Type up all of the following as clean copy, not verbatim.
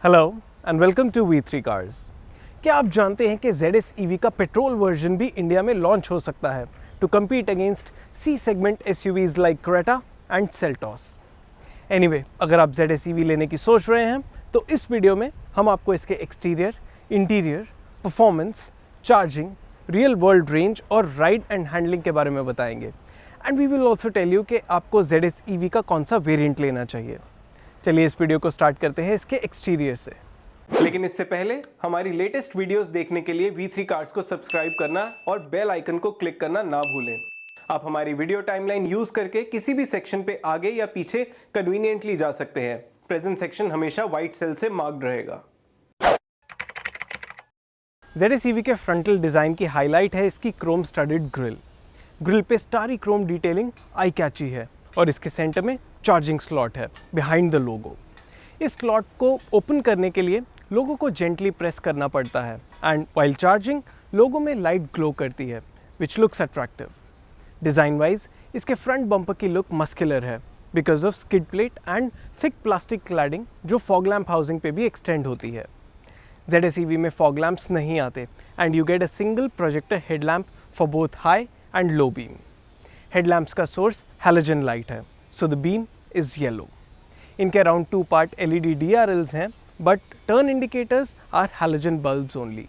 Hello and welcome to V3 cars. क्या आप जानते हैं कि ZS EV का पेट्रोल वर्जन भी इंडिया में लॉन्च हो सकता है to compete against C segment SUVs like Creta and Seltos. Anyway, अगर आप ZS EV लेने की सोच रहे हैं तो इस वीडियो में हम आपको इसके exterior, interior, performance, charging, real world range और राइड एंड हैंडलिंग के बारे में बताएंगे। And we will also tell you कि आपको ZS EV का कौन सा वेरिएंट लेना चाहिए। चलिए इस वीडियो को स्टार्ट करते हैं इसके एक्सटीरियर से। लेकिन इससे पहले हमारी लेटेस्ट वीडियोस देखने के लिए V3 कार्स को सब्सक्राइब करना और बेल आइकन को क्लिक करना ना भूलें। आप हमारी वीडियो टाइमलाइन यूज करके किसी भी सेक्शन पे आगे या पीछे कन्वीनियंटली जा सकते हैं। प्रेजेंट सेक्शन हमेशा व्हाइट सेल से मार्क्ड रहेगा। ZS EV के फ्रंटल डिजाइन की हाईलाइट है इसकी क्रोम स्टडेड ग्रिल। ग्रिल पे स्टारी क्रोम डिटेलिंग आई कैची है और इसके सेंटर में चार्जिंग स्लॉट है बिहाइंड द लोगो। इस स्लॉट को ओपन करने के लिए लोगो को जेंटली प्रेस करना पड़ता है एंड व्हाइल चार्जिंग लोगो में लाइट ग्लो करती है which looks attractive. Design wise इसके फ्रंट बम्पर की लुक मस्कुलर है because of skid plate and thick plastic cladding जो फॉग लैम्प हाउसिंग पे भी एक्सटेंड होती है। ZS EV में फॉग लैम्प्स नहीं आते and you get a single projector headlamp for both high and low beam. Headlamps का सोर्स हैलोजन लाइट है, so the beam is yellow. इनके अराउंड 2 पार्ट LED DRLs हैं, but turn indicators are halogen bulbs only.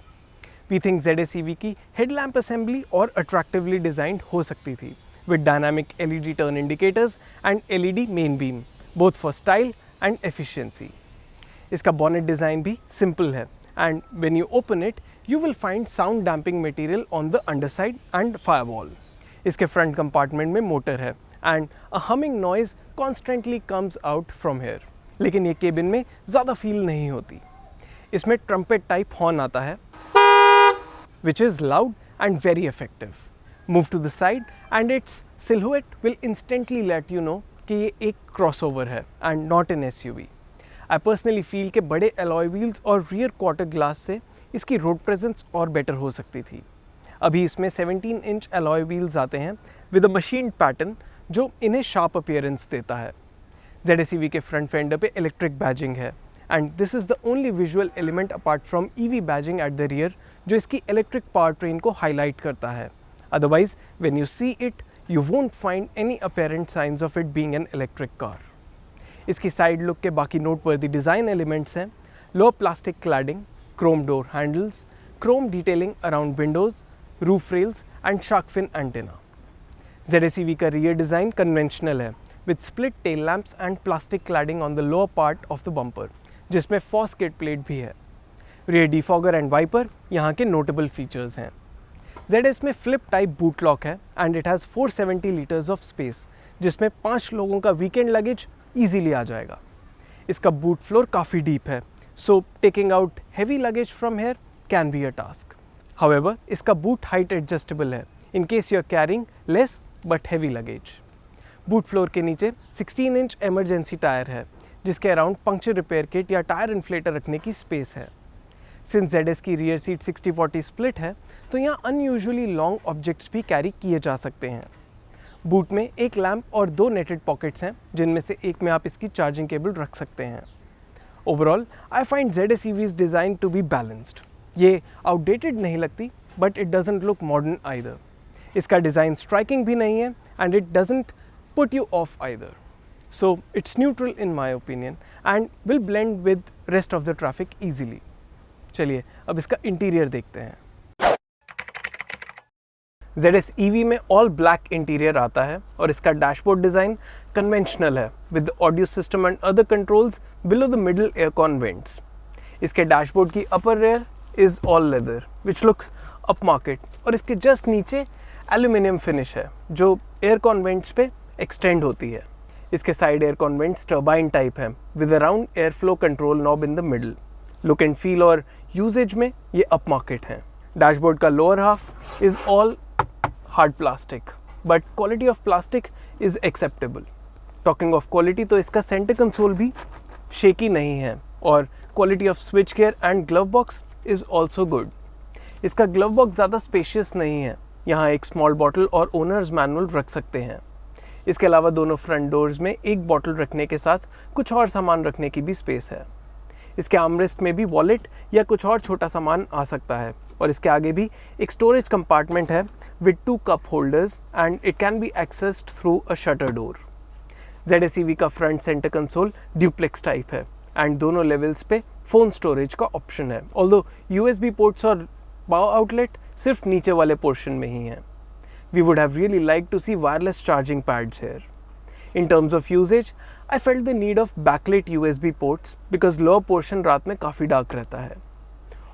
We think ZS EV की headlamp assembly और attractively designed हो सकती थी with dynamic LED turn indicators and LED main beam, both for style and efficiency. इसका bonnet design भी simple है and when you open it you will find sound damping material on the underside and firewall. इसके front compartment में motor है and a humming noise constantly comes out from here. लेकिन ये cabin में ज़्यादा feel नहीं होती। इसमें ट्रम्पेट टाइप हॉर्न आता है which is loud and very effective. Move to the side and its silhouette will instantly let you know कि ये एक crossover है and not an SUV. I personally feel कि बड़े alloy wheels और rear quarter glass से इसकी road presence और बेटर हो सकती थी। अभी इसमें 17 इंच अलॉय व्हील्स आते हैं विद अ मशीन पैटर्न जो इन्हें शार्प अपीयरेंस देता है। ZS EV के फ्रंट फेंडर पे इलेक्ट्रिक बैजिंग है and this is the only visual element apart from EV badging at the rear जो इसकी इलेक्ट्रिक पावर ट्रेन को हाईलाइट करता है। Otherwise when you see it you won't find any apparent science of it being an electric car. इसकी side look के बाकी noteworthy design elements हैं low plastic cladding, chrome door handles, chrome detailing around windows, roof rails and shark fin antenna. ZS EV का rear design conventional है with split tail lamps and plastic cladding on the lower part of the bumper, जिसमें fog skid plate भी है। Rear defogger and wiper यहाँ के notable features हैं। ZS में flip type boot lock है and it has 470 liters of space, जिसमें 5 लोगों का weekend luggage easily आ जाएगा। इसका boot floor काफ़ी deep है, so taking out heavy luggage from here can be a task. However, इसका boot height adjustable है in case you are carrying less but heavy luggage. Boot floor के नीचे 16 inch emergency tyre है जिसके around puncture repair kit या tyre inflator रखने की space है। सिंस ZS की रियर सीट 60-40 स्प्लिट है तो यहाँ अनयूजुअली लॉन्ग ऑब्जेक्ट्स भी कैरी किए जा सकते हैं। बूट में एक लैम्प और 2 नेटेड पॉकेट्स हैं जिनमें से एक में आप इसकी चार्जिंग केबल रख सकते हैं। Overall, I find ZS EV's design to be balanced. ये outdated नहीं लगती, but it doesn't look modern either. इसका डिज़ाइन striking भी नहीं है and it doesn't put you off either. So it's neutral in my opinion and will blend with rest of the traffic easily. चलिए अब इसका interior देखते हैं। ZS EV में ऑल ब्लैक इंटीरियर आता है और इसका डैशबोर्ड डिज़ाइन कन्वेंशनल है with audio system and other controls below the middle aircon vents. इसके डैशबोर्ड की upper rear is all leather which looks upmarket और इसके जस्ट नीचे एल्यूमिनियम फिनिश है जो एयरकॉन वेंट्स पे एक्सटेंड होती है। इसके side aircon vents turbine type है with around air flow control knob in the middle. Look and feel और यूजेज में ये अप मार्केट है। डैशबोर्ड का lower half is all hard plastic but quality of plastic is acceptable. Talking of quality तो इसका centre console भी shaky नहीं है और quality of switchgear and glove box is also good. इसका glove box ज़्यादा spacious नहीं है, यहाँ एक स्मॉल बॉटल और ओनर्स मैनुअल रख सकते हैं। इसके अलावा दोनों फ्रंट डोर्स में एक बॉटल रखने के साथ कुछ और सामान रखने की भी स्पेस है। इसके आर्मरेस्ट में भी वॉलेट या कुछ और छोटा सामान आ सकता है और इसके आगे भी एक स्टोरेज कंपार्टमेंट है with 2 cup holders and it can be accessed through a shutter door. ZS EV का front centre console duplex type है एंड दोनों लेवल्स पे फ़ोन स्टोरेज का ऑप्शन है, ऑल्दो USB पोर्ट्स और पावर आउटलेट सिर्फ नीचे वाले पोर्शन में ही हैं। We would have really liked to see wireless charging pads here. In terms of usage, I felt the need of backlit USB ports because lower portion रात में काफ़ी dark रहता है।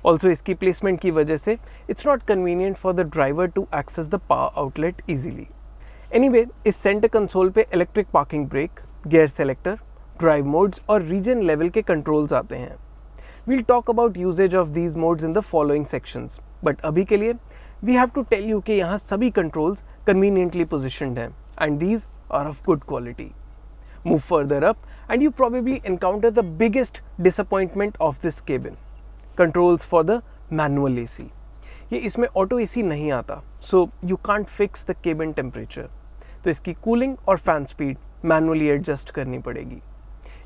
Also इसकी placement की वजह से it's not convenient for the driver to access the power outlet easily. Anyway, इस center console पे electric parking brake, gear selector, drive modes और region level के controls आते हैं। We'll talk about usage of these modes in the following sections, but अभी के लिए we have to tell you कि यहाँ सभी controls conveniently positioned हैं and these are of good quality. Move further up and you probably encounter the biggest disappointment of this cabin. Controls for the manual AC. ये इसमें auto AC नहीं आता, so you can't fix the cabin temperature. तो इसकी cooling और fan speed manually adjust करनी पड़ेगी।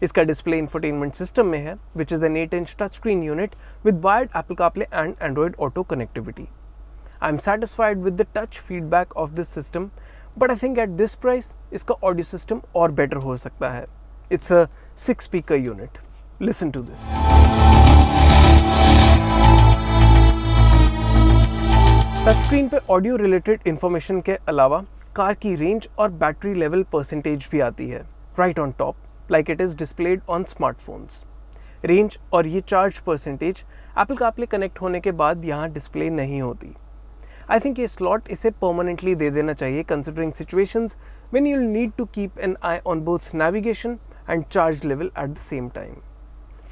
इसका डिस्प्ले इंफोटेनमेंट सिस्टम में है which is an 8-inch touchscreen unit with wired Apple CarPlay and Android Auto connectivity. I'm satisfied with the touch feedback of this system, but I think at this price इसका audio system और better हो सकता है। It's a 6-speaker unit. Listen to this. Touch screen पे audio related information के अलावा car की range और बैटरी लेवल परसेंटेज भी आती है right on top, like it is displayed on smartphones. Range और ये charge percentage Apple CarPlay connect होने के बाद यहाँ डिस्प्ले नहीं होती। I think ये स्लॉट इसे परमानेंटली दे देना चाहिए considering situations when you'll need to keep an eye on both navigation and charge level at the same time.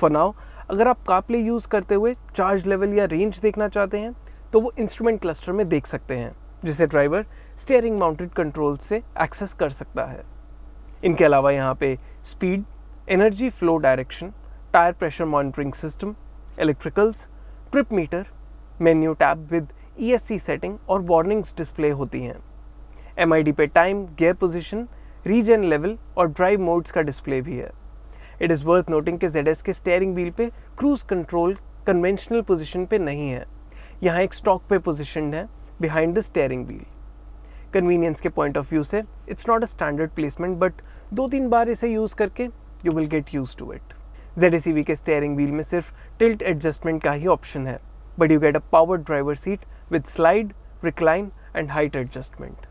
For now, अगर आप CarPlay यूज़ करते हुए चार्ज लेवल या रेंज देखना चाहते हैं तो वो इंस्ट्रूमेंट क्लस्टर में देख सकते हैं, जिसे ड्राइवर स्टीयरिंग माउंटेड कंट्रोल से एक्सेस कर सकता है। इनके अलावा यहाँ पे speed, energy flow direction, tyre pressure monitoring system, electricals, trip meter, menu tab with ESC setting और वार्निंग्स डिस्प्ले होती हैं। MID पे time, gear position, regen level और ड्राइव मोड्स का डिस्प्ले भी है। इट इज़ वर्थ नोटिंग कि ZS के स्टीयरिंग व्हील पे क्रूज कंट्रोल कन्वेंशनल पोजीशन पे नहीं है, यहाँ एक स्टॉक पे पोजीशनड है behind the steering wheel. Convenience के पॉइंट ऑफ व्यू से it's not a standard placement, but 2-3 बार इसे यूज़ करके you will get used to it. ZS EV के स्टीयरिंग व्हील में सिर्फ टिल्ट एडजस्टमेंट का ही ऑप्शन है, but you get a powered driver seat with slide, recline and height adjustment.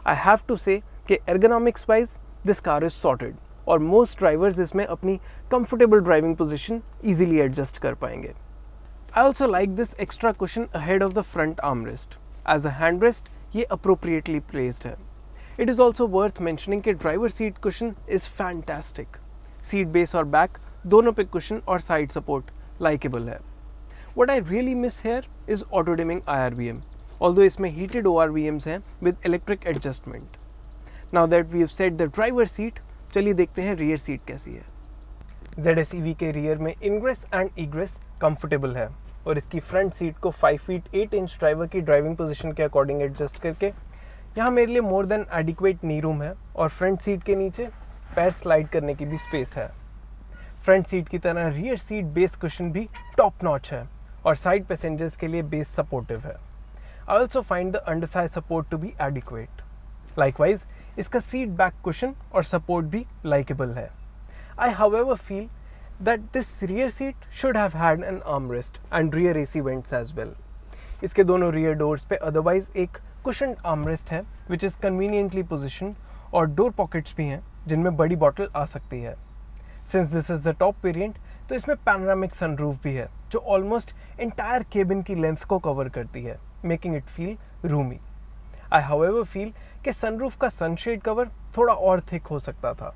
I have to say कि ergonomics wise this car is sorted और most drivers इसमें अपनी comfortable driving position easily adjust कर पाएंगे। I also like this extra cushion ahead of the front armrest. As a handrest ये appropriately placed है। It is also worth mentioning कि driver seat cushion is fantastic. Seat base और back दोनों पे cushion और side support likeable है। What I really miss here is auto dimming IRVM, although इसमें heated ORVMs हैं with electric adjustment. Now that we have set the driver seat, चलिए देखते हैं rear seat कैसी है। ZS EV के rear में ingress and egress comfortable है और इसकी front seat को 5 feet 8 inch ड्राइवर की ड्राइविंग पोजीशन के अकॉर्डिंग एडजस्ट करके यहाँ मेरे लिए more than adequate knee room है और फ्रंट सीट के नीचे पैर स्लाइड करने की भी स्पेस है। फ्रंट सीट की तरह रियर सीट बेस कुशन भी टॉप नॉच है और साइड पैसेंजर्स के लिए बेस सपोर्टिव है। I also find the under thigh support to be adequate. Likewise इसका सीट बैक कुशन और सपोर्ट भी लाइकेबल है। I however feel that this rear seat should have had an armrest and rear AC vents as well. इसके दोनों rear doors पे otherwise एक cushion armrest है which is conveniently position और door pockets भी हैं जिनमें बड़ी बॉटल आ सकती है। Since this is the top variant तो इसमें पैनोरामिक सनरूफ भी है जो ऑलमोस्ट एंटायर केबिन की लेंथ को कवर करती है, making it feel Rumi. I however feel कि सनरूफ का सनशेड कवर थोड़ा और थिक हो सकता था।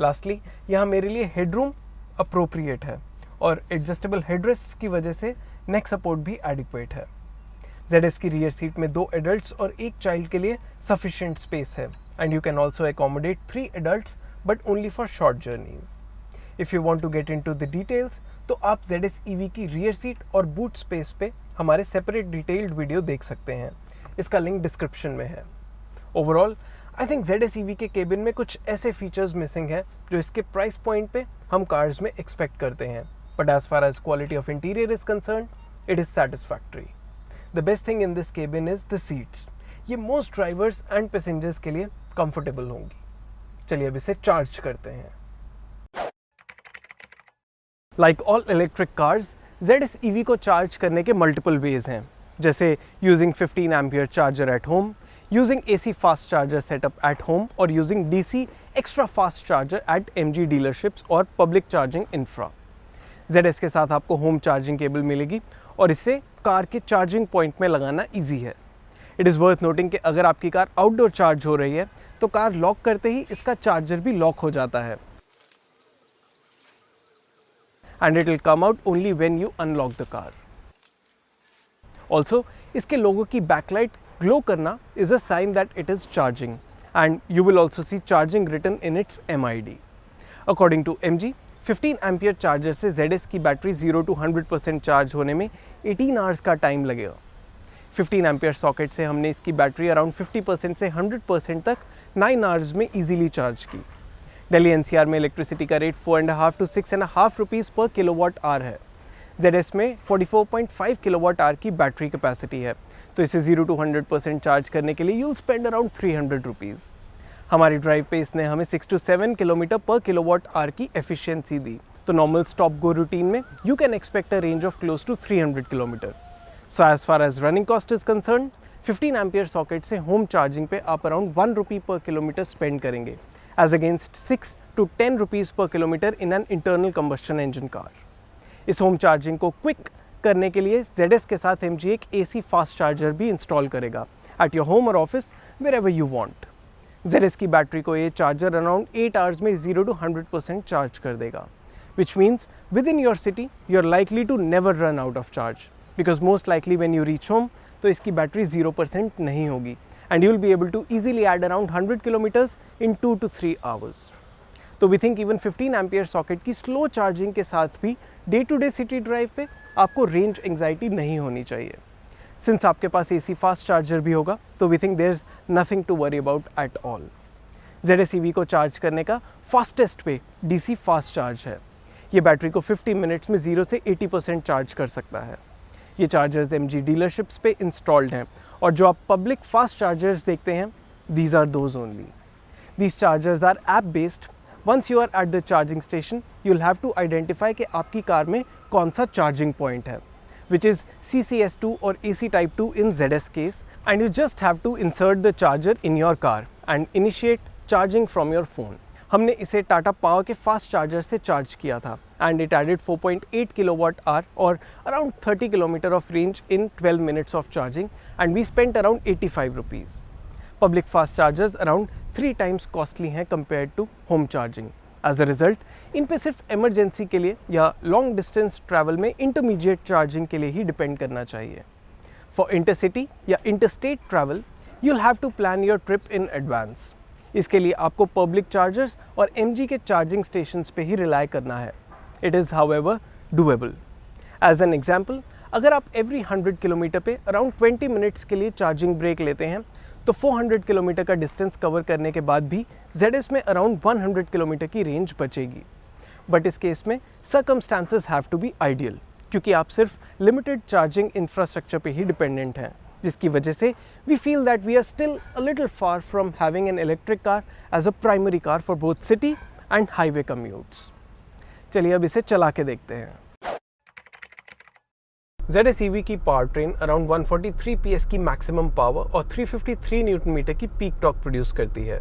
लास्टली यहाँ मेरे लिए हेडरूम अप्रोप्रिएट है और एडजस्टेबल हेडरेस्ट की वजह से नेक सपोर्ट भी एडिक्वेट है। ZS की रियर सीट में 2 एडल्ट्स और 1 चाइल्ड के लिए सफिशिएंट स्पेस है and you can also accommodate 3 adults but only for short journeys. If you want to get into the details तो आप ZS EV की रियर सीट और बूट स्पेस पे हमारे सेपरेट डिटेल्ड वीडियो देख सकते हैं, इसका लिंक डिस्क्रिप्शन में है। Overall I think ZS EV के केबिन में कुछ ऐसे फीचर्स मिसिंग हैं जो इसके प्राइस पॉइंट पे हम कार्स में एक्सपेक्ट करते हैं, But as far as quality of interior is concerned, it is satisfactory. The best thing in this cabin is the seats. ये most drivers and passengers के लिए comfortable होंगी. चलिए अब इसे charge करते हैं. Like all electric cars, ZS EV को charge करने के multiple ways हैं, जैसे using 15 ampere charger at home, using AC fast charger setup at home और using DC extra fast charger at MG dealerships और public charging infra. ZS के साथ आपको होम चार्जिंग केबल मिलेगी और इसे कार के चार्जिंग पॉइंट में लगाना इजी है. इट इज़ वर्थ नोटिंग कि अगर आपकी कार आउटडोर चार्ज हो रही है तो कार लॉक करते ही इसका चार्जर भी लॉक हो जाता है. And it will come out only when you unlock the car. Also इसके लोगो की बैकलाइट ग्लो करना is a sign that it is charging and you will also see charging written in its MID. According to MG, 15 ampere charger से ZS की battery 0 to 100% charge होने में 18 hours का time लगेगा. 15 ampere socket से हमने इसकी बैटरी अराउंड 50% से 100% तक 9 आवर्स में इजीली चार्ज की. दिल्ली NCR में इलेक्ट्रिसिटी का रेट 4.5 to 6.5 रुपीज़ पर किलोवाट आवर है. ZS में 44.5 किलोवाट आवर की बैटरी कैपेसिटी है, तो इसे 0 to 100% चार्ज करने के लिए यूल स्पेंड अराउंड 300 रुपीज़. हमारी ड्राइव पे इसने हमें 6 to 7 किलोमीटर पर किलोवाट आवर की एफिशिएंसी दी. तो नॉर्मल स्टॉप गो रूटीन में you can expect a range of close to 300 kilometre. So as far as running cost is concern, 15 ampere socket से होम चार्जिंग पे आप अराउंड 1 रुपी पर kilometre spend करेंगे, as against 6 to 10 rupees पर kilometre in an internal combustion engine car. इस home charging को quick करने के लिए ZS के साथ MG एक AC फास्ट चार्जर भी इंस्टॉल करेगा एट योर होम और office wherever you want. ZS की बैटरी को ये चार्जर अराउंड 8 आवर्स में 0 to 100% चार्ज कर देगा, which means within your city you are likely to never run out of charge, because most likely when you reach home तो इसकी battery 0% नहीं होगी and you will be able to easily add around 100 kilometres in 2 to 3 hours. तो we think even 15 ampere socket की slow charging के साथ भी day to day city drive पे आपको रेंज एंग्जाइटी नहीं होनी चाहिए. सिंस आपके पास AC फास्ट चार्जर भी होगा तो we think there is nothing to worry about at all. ZS EV को चार्ज करने का fastest way DC fast charge है. ये बैटरी को 50 मिनट्स में 0 से 80% चार्ज कर सकता है. ये चार्जर्स MG डीलरशिप्स पे इंस्टॉल्ड हैं और जो आप पब्लिक फास्ट चार्जर्स देखते हैं, these are those only. These chargers are app based. Once you are at the charging station you will have to identify कि आपकी कार में कौन सा चार्जिंग पॉइंट है, which is CCS2 or AC Type 2 in ZS case, and you just have to insert the charger in your car and initiate charging from your phone. हमने इसे Tata power के fast charger से charge किया था and it added 4.8 kilowatt hour or around 30 kilometer of range in 12 minutes of charging, and we spent around 85 rupees. Public fast chargers around 3 times costly हैं compared to home charging. As a result, इन पे सिर्फ emergency के लिए या long distance travel में intermediate charging के लिए ही depend करना चाहिए. फॉर इंटरसिटी या interstate travel you'll have to plan your trip in advance. इसके लिए आपको पब्लिक चार्जर्स और MG के चार्जिंग स्टेशंस पे ही रिलाई करना है. It is however doable. As an example, अगर आप every 100 किलोमीटर पे अराउंड 20 मिनट्स के लिए चार्जिंग ब्रेक लेते हैं तो 400 किलोमीटर का डिस्टेंस कवर करने के बाद भी ZS में अराउंड 100 किलोमीटर की रेंज बचेगी. बट इस केस में circumstances have to be ideal, क्योंकि आप सिर्फ लिमिटेड चार्जिंग इंफ्रास्ट्रक्चर पे ही डिपेंडेंट हैं, जिसकी वजह से we feel that we are still a little far from having an electric car as a primary car for both city and highway commutes. चलिए अब इसे चला के देखते हैं. ZS EV की पावर ट्रेन अराउंड 143 PS की मैक्सिमम पावर और 353 न्यूटन मीटर की पीक टॉर्क प्रोड्यूस करती है.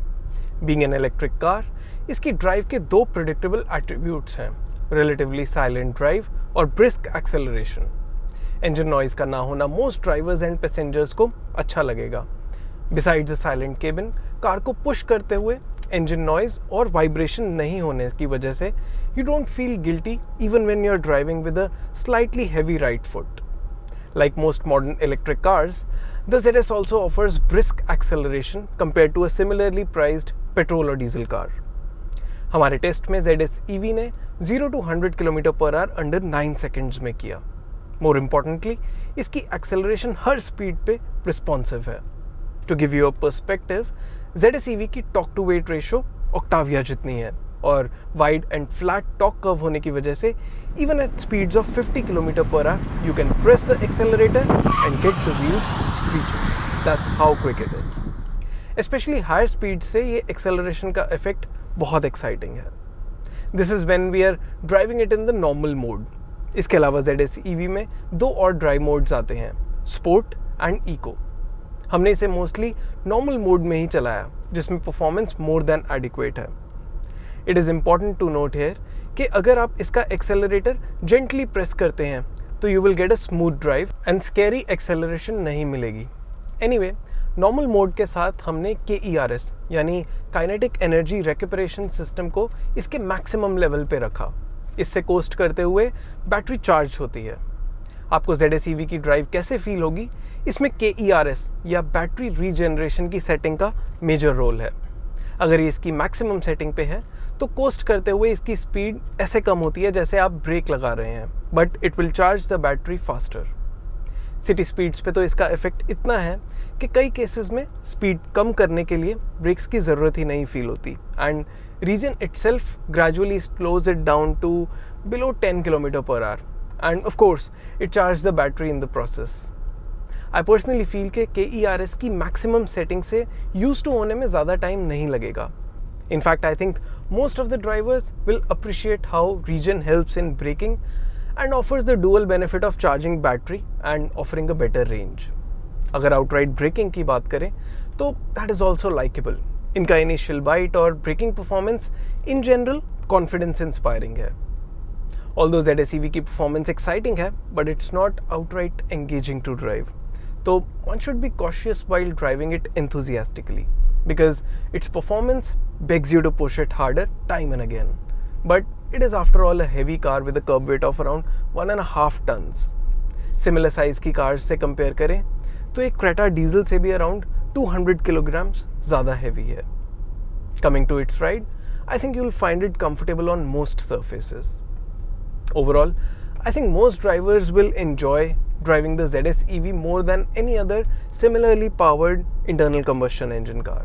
बीइंग एन इलेक्ट्रिक कार, इसकी ड्राइव के 2 प्रेडिक्टेबल एट्रीब्यूट्स हैं, रिलेटिवली साइलेंट ड्राइव और ब्रिस्क एक्सेलरेशन. इंजन नॉइज का ना होना मोस्ट ड्राइवर्स एंड पैसेंजर्स को अच्छा लगेगा. Besides the silent cabin, car को पुश करते हुए इंजन नॉइज और वाइब्रेशन नहीं होने की वजह से you don't feel guilty even when you're driving with a slightly heavy right foot. Like most modern electric cars, the ZS also offers brisk acceleration compared to a similarly priced petrol or diesel car. हमारे test में ZS EV ने 0 to 100 km per hour under 9 seconds में किया. More importantly, इसकी acceleration हर speed पे responsive है. To give you a perspective, ZS EV की torque to weight ratio Octavia जितनी है, और wide and flat torque curve होने की वजह से even at speeds of 50 km/h you can press the accelerator and get the wheels screeching. That's how quick it is. Especially higher speed से ये acceleration का इफेक्ट बहुत एक्साइटिंग है. This is when we are driving it in the normal mode. इसके अलावा ZS EV में 2 और drive modes आते हैं, स्पोर्ट एंड इको. हमने इसे मोस्टली नॉर्मल मोड में ही चलाया, जिसमें परफॉर्मेंस मोर देन एडिक्वेट है. It is important to note here कि अगर आप इसका एक्सेलरेटर जेंटली प्रेस करते हैं तो you will get a smooth drive and scary acceleration नहीं मिलेगी. एनीवे, नॉर्मल मोड के साथ हमने KERS यानी काइनेटिक एनर्जी रेक्यूपरेशन सिस्टम को इसके मैक्सिमम लेवल पे रखा. इससे कोस्ट करते हुए बैटरी चार्ज होती है. आपको ZS EV की ड्राइव कैसे फील होगी, इसमें KERS या बैटरी रीजनरेशन की सेटिंग का मेजर रोल है. अगर ये इसकी मैक्सिमम सेटिंग पे है तो कोस्ट करते हुए इसकी स्पीड ऐसे कम होती है जैसे आप ब्रेक लगा रहे हैं, but it will charge the battery faster. City speeds पे तो इसका इफेक्ट इतना है कि कई केसेस में स्पीड कम करने के लिए ब्रेक्स की ज़रूरत ही नहीं फील होती and regen itself gradually slows it down to below 10 km/h and of course it charge the battery in the process. I personally feel कि KERS की मैक्सिमम सेटिंग से यूज टू होने में ज़्यादा टाइम नहीं लगेगा. In fact, I think most of the drivers will appreciate how Regen helps in braking and offers the dual benefit of charging battery and offering a better range. अगर outright braking की बात करें तो that is also likable. इनका initial bite और braking performance in general confidence inspiring है. Although ZS EV की performance exciting है, but it's not outright engaging to drive. So one should be cautious while driving it enthusiastically, because its performance begs you to push it harder time and again. But it is after all a heavy car with a curb weight of around 1.5 tons. Similar size की cars से compare करें तो एक Creta diesel से भी around 200 kilograms ज़्यादा heavy है. Coming to its ride, I think you will find it comfortable on most surfaces. Overall, I think most drivers will enjoy driving the ZS EV more than any other similarly powered internal combustion engine car.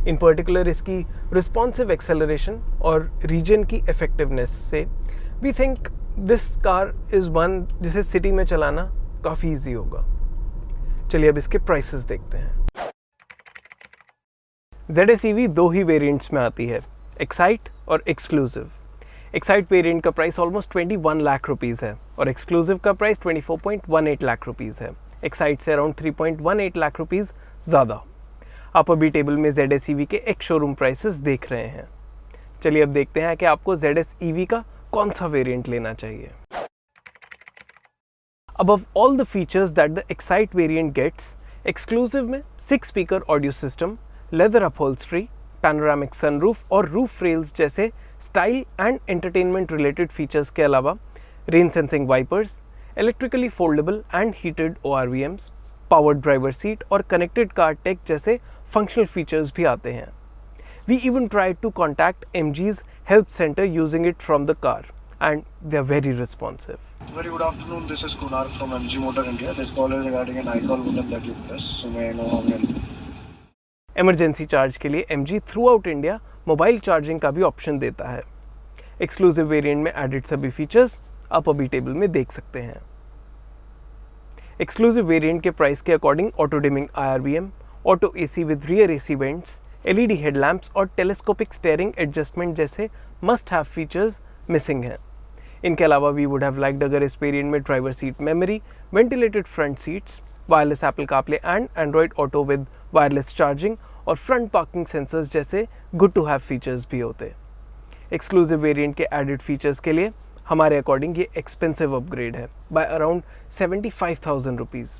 In particular, इसकी responsive acceleration और regen की effectiveness से we think this car is one जिसे city में चलाना काफ़ी easy होगा. चलिए अब इसके prices देखते हैं. ZS EV 2 ही variants में आती है, Excite और Exclusive. Excite वेरिएंट का प्राइस ऑलमोस्ट 21 लाख रुपीज़ है और एक्सक्लूसिव का प्राइस 24.18 लाख रुपीज़ है. Excite से अराउंड 3.18 लाख रुपीज़ ज़्यादा. आप अभी टेबल में ZS EV के एक शोरूम प्राइसेस देख रहे हैं. चलिए अब देखते हैं कि आपको ZS EV का कौन सा वेरिएंट लेना चाहिए. Above all the features that the Excite variant gets, Exclusive में 6 speaker audio system, leather upholstery, panoramic sunroof और रूफ रेल्स जैसे style and entertainment related features के अलावा rain sensing wipers, electrically foldable and heated ORVMs, powered driver seat और connected car tech जैसे functional features भी आते हैं. We even tried to contact MG's help centre using it from the car and they are very responsive. Very good afternoon. This is Kunar from MG Motor India. This call is regarding an iCall button that you press. So may I know how can. Emergency charge के लिए MG through out India mobile charging का भी option देता है. Exclusive variant में added सभी features आप अभी टेबल में देख सकते हैं. एक्सक्लूसिव वेरिएंट के प्राइस के according auto dimming IRBM, auto AC with rear AC vents, LED headlamps और टेलीस्कोपिक स्टीयरिंग एडजस्टमेंट जैसे मस्ट हैव फीचर्स मिसिंग हैं. इनके अलावा वी वुड हैव लाइक्ड अगर इस वेरिएंट में driver seat memory, ventilated front seats, wireless Apple CarPlay and Android Auto with wireless charging और front parking sensors जैसे गुड टू हैव फीचर्स भी होते. एक्सक्लूसिव वेरिएंट के एडिड फीचर्स के लिए हमारे अकॉर्डिंग ये एक्सपेंसिव अपग्रेड है by around 75,000 rupees.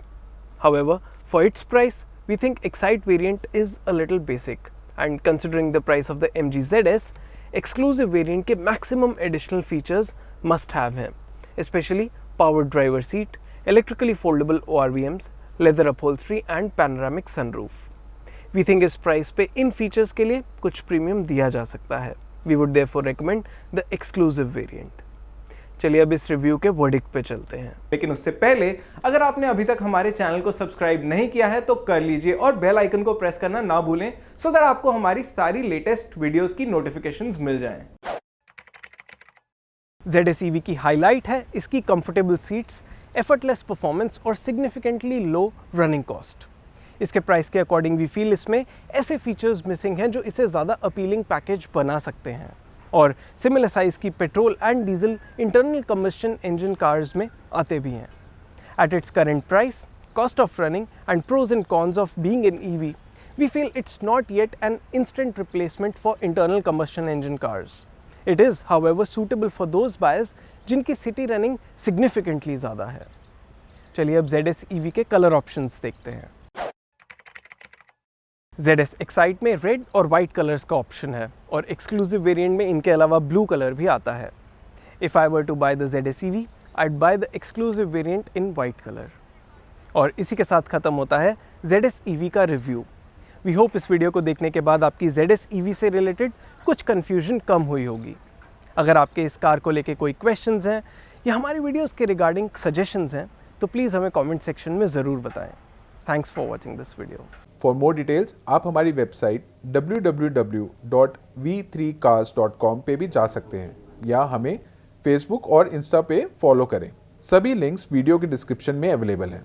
However for its price we think Excite variant is a little basic and considering the price of the MG ZS, exclusive variant के maximum additional features must have हैं, specially powered driver seat, electrically foldable ORVMs, leather upholstery and panoramic sunroof. We think इस price पे इन features के लिए कुछ premium दिया जा सकता है. We would therefore recommend the exclusive variant. चलिए अब इस रिव्यू के वर्डिक्ट पे चलते हैं. लेकिन उससे पहले अगर आपने अभी तक हमारे चैनल को सब्सक्राइब नहीं किया है तो कर लीजिए और बेल आइकन को प्रेस करना ना भूलें सो दैट आपको हमारी सारी लेटेस्ट वीडियोस की नोटिफिकेशंस मिल जाएं. ZS EV की हाईलाइट है इसकी कंफर्टेबल सीट्स, एफर्टलेस परफॉर्मेंस और सिग्निफिकेंटली लो रनिंग कॉस्ट। इसके प्राइस के अकॉर्डिंग वी फील इसमें ऐसे फीचर्स मिसिंग हैं जो इसे ज़्यादा अपीलिंग पैकेज बना सकते हैं और सिमिलर साइज़ की petrol and diesel internal combustion engine cars में आते भी हैं। At its current price, cost of running and pros and cons of being an EV, we feel it's not yet an instant replacement for internal combustion engine cars. It is, however, suitable for those buyers जिनकी city running significantly ज़्यादा है। चलिए अब ZS EV के colour options देखते हैं। ZS Excite में red और वाइट कलर्स का ऑप्शन है और एक्सक्लूसिव वेरिएंट में इनके अलावा ब्लू कलर भी आता है। If I were to buy the ZS EV, I'd buy the exclusive variant in white color. और इसी के साथ ख़त्म होता है ZS EV का रिव्यू। वी होप इस वीडियो को देखने के बाद आपकी ZS EV से रिलेटेड कुछ कन्फ्यूजन कम हुई होगी। अगर आपके इस कार को लेके कोई क्वेश्चंस हैं या हमारी वीडियोस के रिगार्डिंग सजेशंस हैं तो प्लीज़ हमें कमेंट सेक्शन में ज़रूर बताएं। Thanks for watching this video. For more details आप हमारी वेबसाइट www.v3cars.com पे भी जा सकते हैं या हमें फेसबुक और इंस्टा पे फॉलो करें। सभी लिंक्स वीडियो के डिस्क्रिप्शन में अवेलेबल हैं।